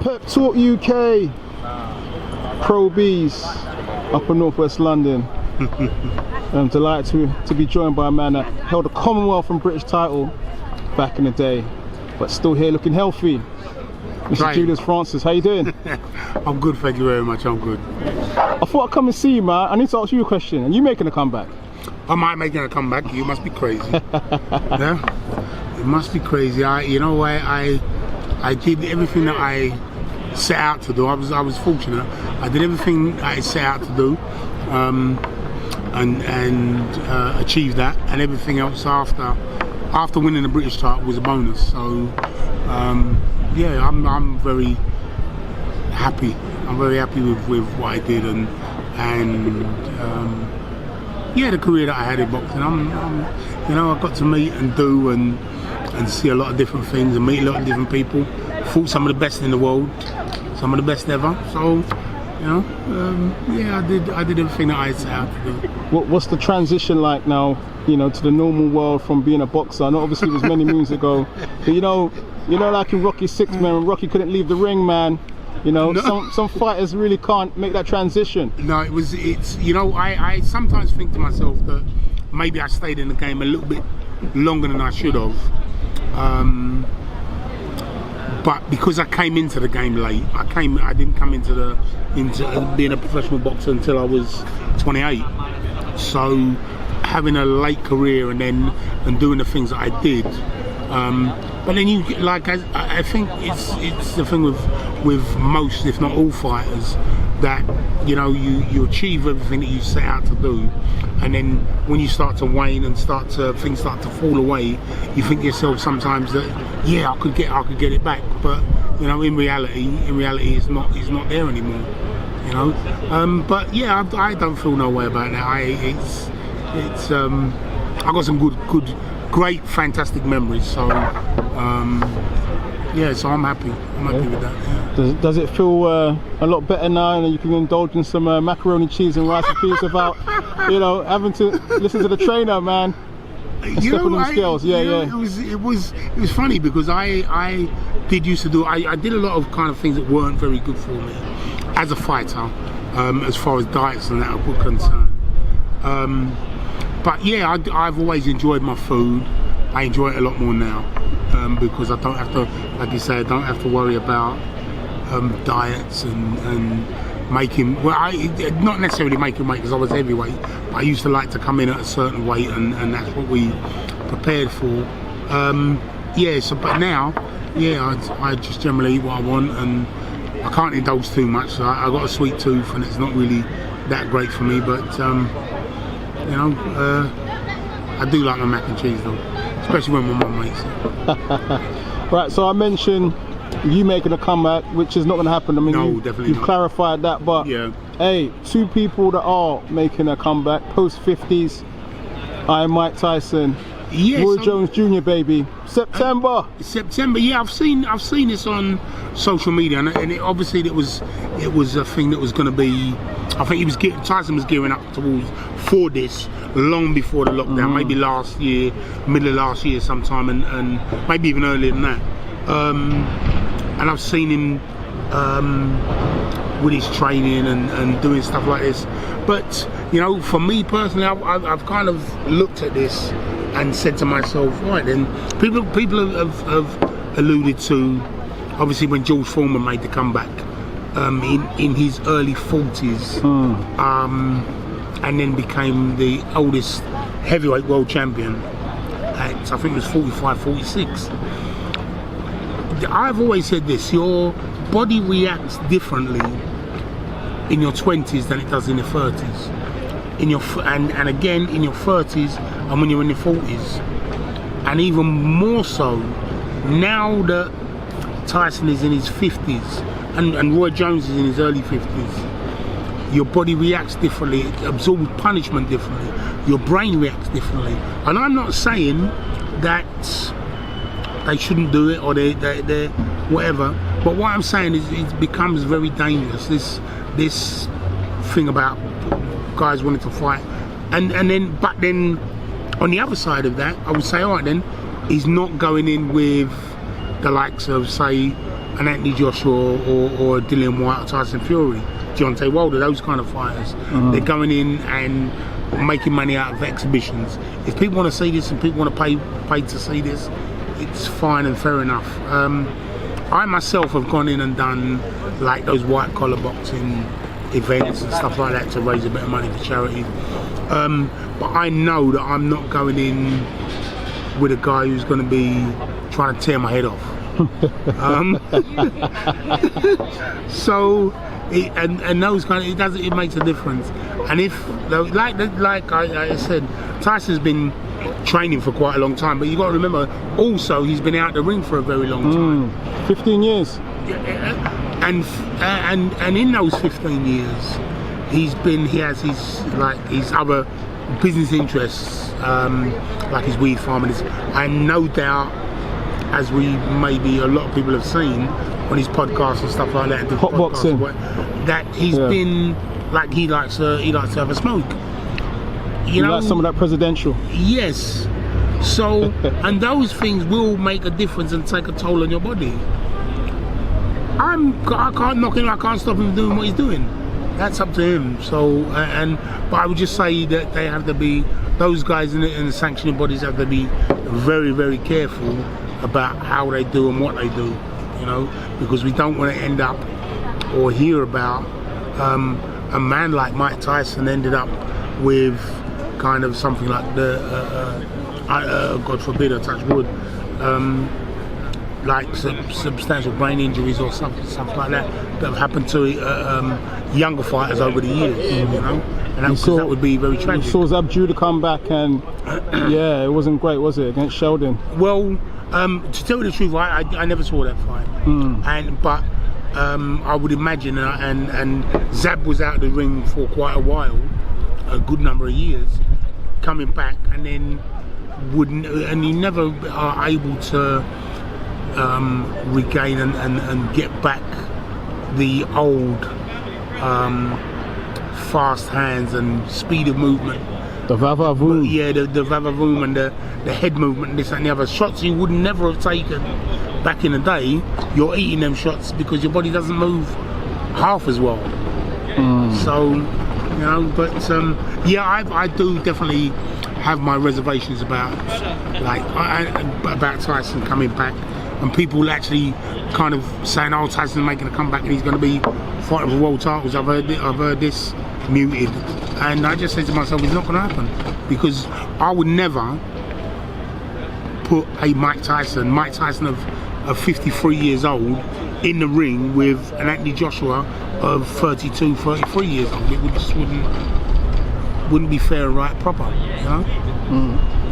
Pep Talk UK, Pro Beez, up in Northwest London. I'm delighted to be joined by a man that held a Commonwealth and British title back in the day, but still here looking healthy. Mr. Julius Francis, how you doing? I'm good, thank you very much, I'm good. I thought I'd come and see you, man. I need to ask you a question. Are you making a comeback? Am I making a comeback? You must be crazy. Yeah? It must be crazy. I did everything that I set out to do. I was fortunate. I did everything I set out to do, and achieved that. And everything else after winning the British title was a bonus. So yeah, I'm very happy. I'm very happy with what I did and yeah, the career that I had in boxing. You know, I got to meet and do and see a lot of different things and meet a lot of different people. Fought some of the best in the world, some of the best ever. So, you know, yeah, I did everything that I set out to do. What's the transition like now, you know, to the normal world from being a boxer? I know obviously it was many moons ago, but you know, like in Rocky 6, man, when Rocky couldn't leave the ring, man. You know, no. some fighters really can't make that transition. No, it's you know, I sometimes think to myself that maybe I stayed in the game a little bit longer than I should have. But because I came into the game late, I didn't come into being a professional boxer until I was 28. So having a late career and doing the things that I did. But then you like I think it's the thing with most, if not all, fighters, that you know you achieve everything that you set out to do, and then when you start to wane and things start to fall away, you think to yourself sometimes that yeah, I could get it back, but you know in reality it's not there anymore. You know, but yeah, I don't feel no way about that. I got some good. Great, fantastic memories. So, yeah. So I'm happy. I'm happy with that. Yeah. Does it feel a lot better now? And you can indulge in some macaroni, cheese, and rice and peas without, you know, having to listen to the trainer, man. You know, on the scales. Yeah, yeah. It was funny because I did used to do. I did a lot of kind of things that weren't very good for me as a fighter, as far as diets and that were concerned. But yeah, I've always enjoyed my food. I enjoy it a lot more now because I don't have to, like you say, I don't have to worry about diets and making. Well, not necessarily making weight because I was heavyweight. But I used to like to come in at a certain weight, and that's what we prepared for. Yeah. So, but now, yeah, I just generally eat what I want, and I can't indulge too much. So I got a sweet tooth, and it's not really that great for me, but. You know, I do like my mac and cheese though, especially when my mum makes it. Right, so I mentioned you making a comeback, which is not going to happen. I mean, no, definitely you've clarified that, but yeah. Hey, two people that are making a comeback post 50s. I am Mike Tyson. Yes, Roy Jones Jr. baby. September. Yeah, I've seen this on social media, and obviously it was a thing that was going to be. I think Tyson was gearing up for this long before the lockdown, maybe last year, middle of last year sometime, and maybe even earlier than that. And I've seen him with his training and doing stuff like this. But you know, for me personally, I've kind of looked at this and said to myself, right then, people have alluded to, obviously when George Foreman made the comeback in his early 40s, and then became the oldest heavyweight world champion at, I think it was 45, 46. I've always said this, your body reacts differently in your 20s than it does in your 30s. And again in your 30s and when you're in your 40s, and even more so now that Tyson is in his 50s and Roy Jones is in his early 50s. Your body reacts differently, it absorbs punishment differently, your brain reacts differently. And I'm not saying that they shouldn't do it or they're whatever, but what I'm saying is it becomes very dangerous, this thing about guys wanting to fight, and then on the other side of that, I would say, all right then, he's not going in with the likes of, say, an Anthony Joshua or a Dillian White or Tyson Fury, Deontay Wilder, those kind of fighters. They're going in and making money out of exhibitions. If people want to see this and people want to pay to see this, it's fine and fair enough. I myself have gone in and done like those white collar boxing events and stuff like that to raise a bit of money for charity. But I know that I'm not going in with a guy who's going to be trying to tear my head off. So, and those kind of, it makes a difference. And if, like I said, Tyson's been training for quite a long time, but you got to remember, also he's been out the ring for a very long time. 15 years. And in those 15 years, he has his other business interests, like his weed farming. And no doubt, as maybe a lot of people have seen on his podcasts and stuff like that, hot boxing, that he's been like he likes to have a smoke. You know, like some of that presidential. Yes. So, and those things will make a difference and take a toll on your body. I can't knock him. I can't stop him doing what he's doing. That's up to him. So, but I would just say that they have to be, those guys in the sanctioning bodies have to be very, very careful about how they do and what they do. You know, because we don't want to end up or hear about a man like Mike Tyson ended up with kind of something like God forbid, I touch wood, like substantial brain injuries or something like that have happened to younger fighters over the years, you know, and that would be very tragic. You saw Zab Judah come back and yeah, it wasn't great, was it, against Sheldon? Well, to tell you the truth, I never saw that fight, but I would imagine, and Zab was out of the ring for quite a while, a good number of years, coming back, and then and you never are able to regain and get back the old fast hands and speed of movement. The va-va-voom. Yeah, the va-va-voom and the head movement and this and the other. Shots you would never have taken back in the day, you're eating them shots because your body doesn't move half as well. So, you know, but yeah, I do definitely have my reservations about about Tyson coming back, and people actually kind of saying, "Oh, Tyson's making a comeback and he's going to be fighting for world titles." I've heard this muted, and I just said to myself, it's not going to happen, because I would never put a Mike Tyson of 53 years old in the ring with an Anthony Joshua of 32, 33 years old. It just wouldn't be fair, right, proper, you know?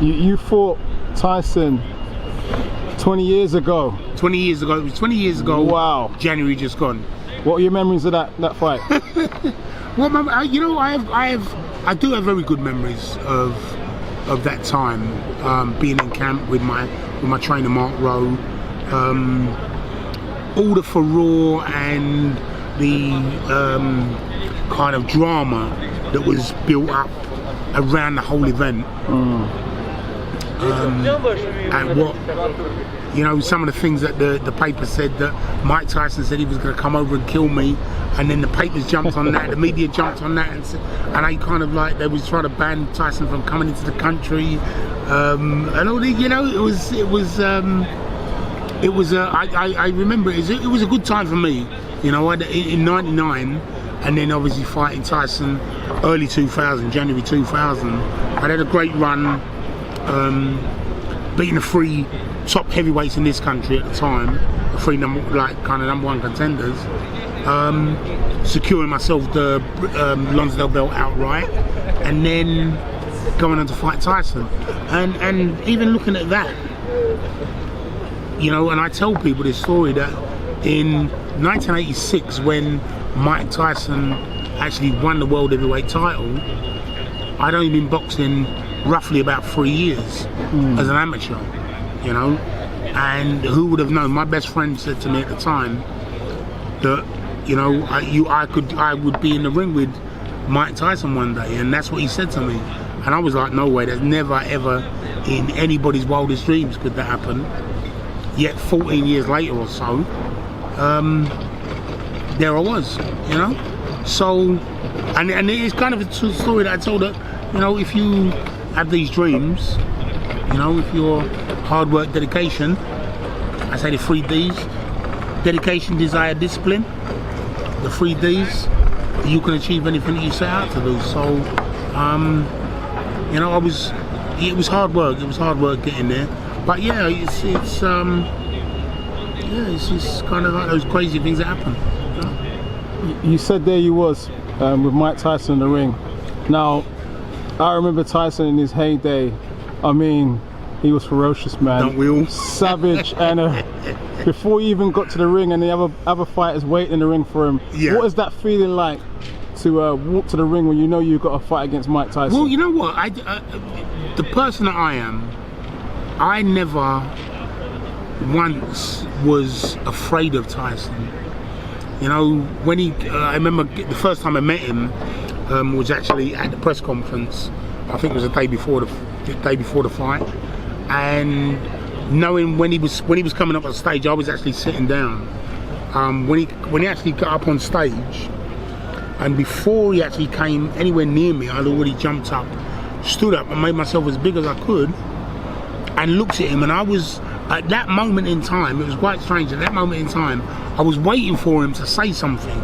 You fought Tyson 20 years ago. 20 years ago. It was 20 years ago. Wow. January just gone. What are your memories of that fight? Well, you know, I do have very good memories of that time, being in camp with my trainer Mark Rowe. All the furore and the kind of drama that was built up around the whole event, and what, you know, some of the things that the paper said, that Mike Tyson said he was going to come over and kill me, and then the papers jumped on that, the media jumped on that, and they kind of like, they was trying to ban Tyson from coming into the country, and all the, you know, I remember it was a good time for me, you know, in '99, and then obviously fighting Tyson early 2000, January 2000. I had a great run, beating the three top heavyweights in this country at the time, the three number one contenders, securing myself the Lonsdale belt outright, and then going on to fight Tyson, and even looking at that, you know, and I tell people this story that in 1986, when Mike Tyson actually won the world heavyweight title, I'd only been boxing roughly about 3 years as an amateur, you know, and who would have known? My best friend said to me at the time that, you know, I would be in the ring with Mike Tyson one day, and that's what he said to me, and I was like, no way, there's never ever in anybody's wildest dreams could that happen. Yet 14 years later or so, there I was, you know. So, and it's kind of a story that I told her, you know, if you have these dreams, you know, if you're hard work, dedication, I say the 3 Ds, dedication, desire, discipline, the 3 Ds, you can achieve anything that you set out to do. So, you know, it was hard work getting there. But yeah, it's just kind of like those crazy things that happen. You know? You said there you was with Mike Tyson in the ring. Now, I remember Tyson in his heyday. I mean, he was ferocious, man. Don't we all? Savage. And before he even got to the ring and the other fighters waiting in the ring for him, yeah. What is that feeling like to walk to the ring when you know you've got a fight against Mike Tyson? Well, you know what? The person that I am, I never once was afraid of Tyson. You know, when I remember the first time I met him was actually at the press conference. I think it was the day before the fight, and knowing when he was coming up on stage, I was actually sitting down. When he actually got up on stage, and before he actually came anywhere near me, I'd already jumped up, stood up, and made myself as big as I could, and looked at him. And I was, at that moment in time, it was quite strange. At that moment in time, I was waiting for him to say something,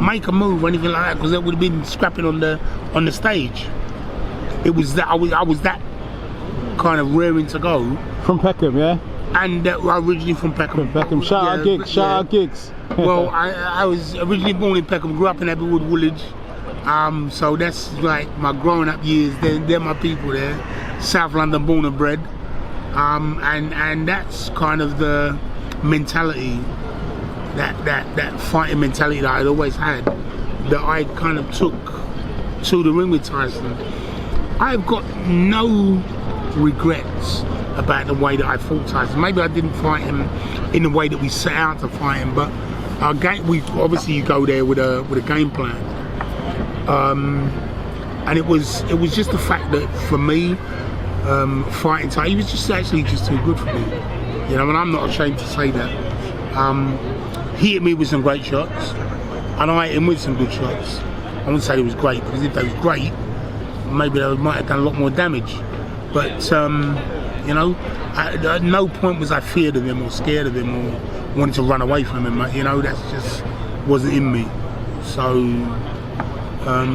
make a move, or anything like that, because it would have been scrapping on the stage. It was that I was that kind of raring to go. From Peckham, yeah. And originally from Peckham. Shout out Gigs. Shout out Gigs. Well, I was originally born in Peckham, grew up in Abbeywood Woolwich. So that's like my growing up years. They're my people there. South London, born and bred. And that's kind of the mentality, that fighting mentality that I'd always had, that I kind of took to the ring with Tyson. I've got no regrets about the way that I fought Tyson. Maybe I didn't fight him in the way that we set out to fight him, but obviously you go there with a game plan. And it was just the fact that for me, fighting Tyson, he was just too good for me. You know, and I'm not ashamed to say that. He hit me with some great shots, and I hit him with some good shots. I wouldn't say it was great, because if they was great, maybe they might have done a lot more damage. But you know, at no point was I feared of him or scared of him or wanted to run away from him. You know, that just wasn't in me. So,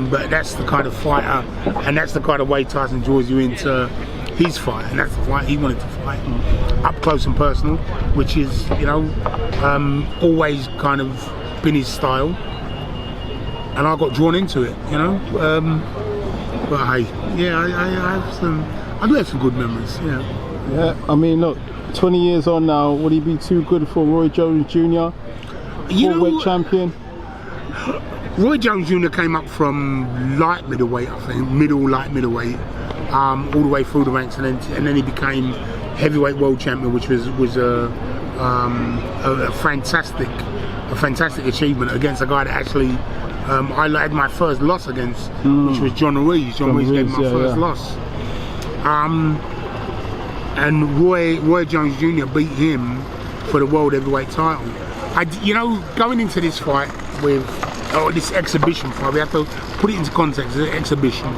but that's the kind of fighter, and that's the kind of way Tyson draws you into his fight, and that's the fight he wanted to fight, up close and personal, which is, you know, always kind of been his style, and I got drawn into it, you know. But hey, yeah, I do have some good memories, yeah. Yeah, I mean, look, 20 years on now, would he be too good for Roy Jones Jr., full-weight champion? Roy Jones Jr. came up from light middleweight, I think, light middleweight, all the way through the ranks, and then he became heavyweight world champion, which was a fantastic achievement against a guy that actually I had my first loss against, which was John Ruiz. John Ruiz gave me my first loss. And Roy Jones Jr. beat him for the world heavyweight title. You know, going into this fight with this exhibition fight, we have to put it into context. It's an exhibition.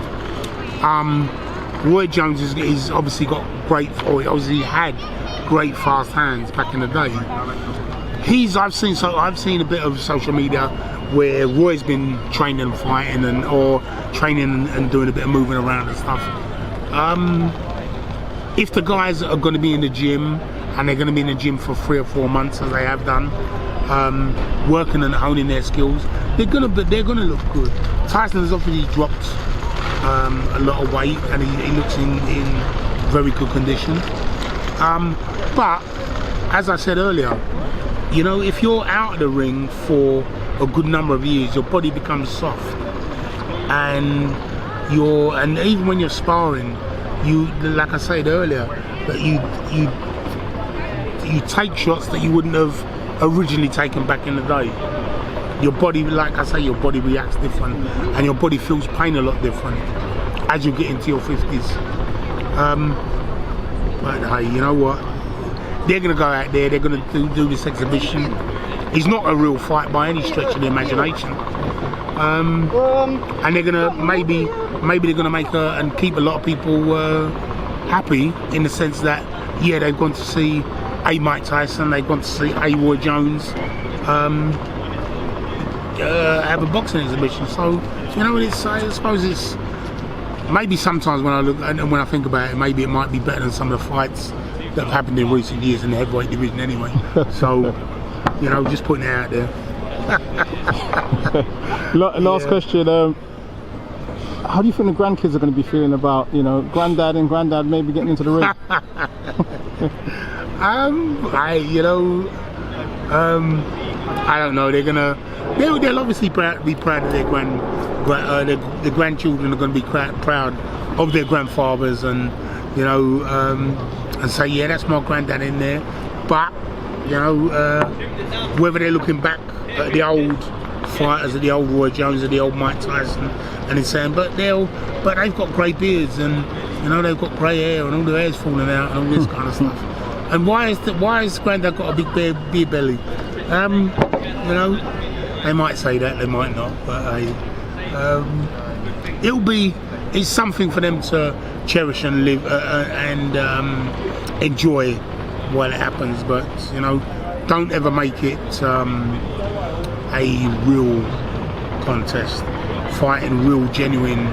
Roy Jones he's obviously got he had great fast hands back in the day. I've seen a bit of social media where Roy's been training and fighting or training and doing a bit of moving around and stuff. If the guys are going to be in the gym, and they're going to be in the gym for 3 or 4 months, as they have done, working and honing their skills, they're going to look good. Tyson has obviously dropped a lot of weight, and he looks in very good condition. But as I said earlier, you know, if you're out of the ring for a good number of years, your body becomes soft, and even when you're sparring, you, like I said earlier, that you take shots that you wouldn't have originally taken back in the day. Your body, like I say, your body reacts different, and your body feels pain a lot different as you get into your 50s. But hey, you know what? They're gonna go out there. They're gonna do this exhibition. it's not a real fight by any stretch of the imagination. And they're gonna maybe they're gonna make and keep a lot of people happy in the sense that they've gone to see a Mike Tyson, they've gone to see a Roy Jones have a boxing exhibition. So I suppose it's maybe sometimes when I look and when I think about it, maybe it might be better than some of the fights that have happened in recent years in the heavyweight division anyway. So just putting it out there. Last question. How do you think the grandkids are going to be feeling about, granddad and granddad maybe getting into the ring? I don't know. They'll obviously be proud of their the grandchildren are going to be proud of their grandfathers, and and say, yeah, that's my granddad in there. But whether they're looking back at the old fighters, at the old Roy Jones, at the old Mike Tyson, and he's saying, but they've got grey beards, and they've got grey hair, and all their hair's falling out, and all this kind of stuff. And why has Granddad got a big beer belly? They might say that, they might not, but it's something for them to cherish and live and enjoy while it happens. But don't ever make it a real contest, fighting real genuine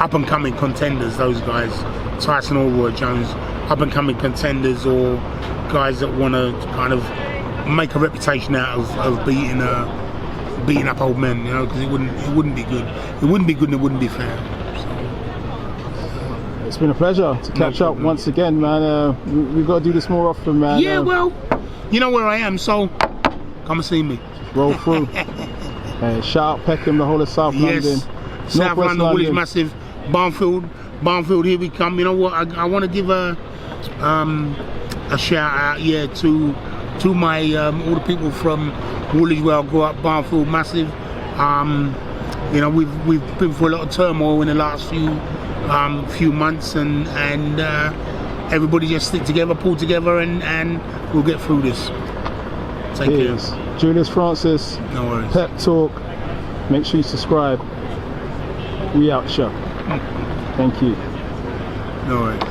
up and coming contenders. Those guys, Tyson or Roy Jones, up and coming contenders, or guys that want to kind of make a reputation out of beating up old men, because it wouldn't be good. It wouldn't be good, and it wouldn't be fair. It's been a pleasure to catch up once again, man. We've got to do this more often, man. Yeah, well, you know where I am, so come and see me. Roll through. Shout out Peckham, the whole of South London. South London, Woolwich Massive, Barnfield, here we come. You know what? I want to give a shout out, to my all the people from Woolwich where I grew up, Barnfield Massive. We've been through a lot of turmoil in the last few months, and everybody just stick together, pull together, and we'll get through this. Take care. Julius Francis, no worries. Pep Talk. Make sure you subscribe. We out, show. Thank you. No worries.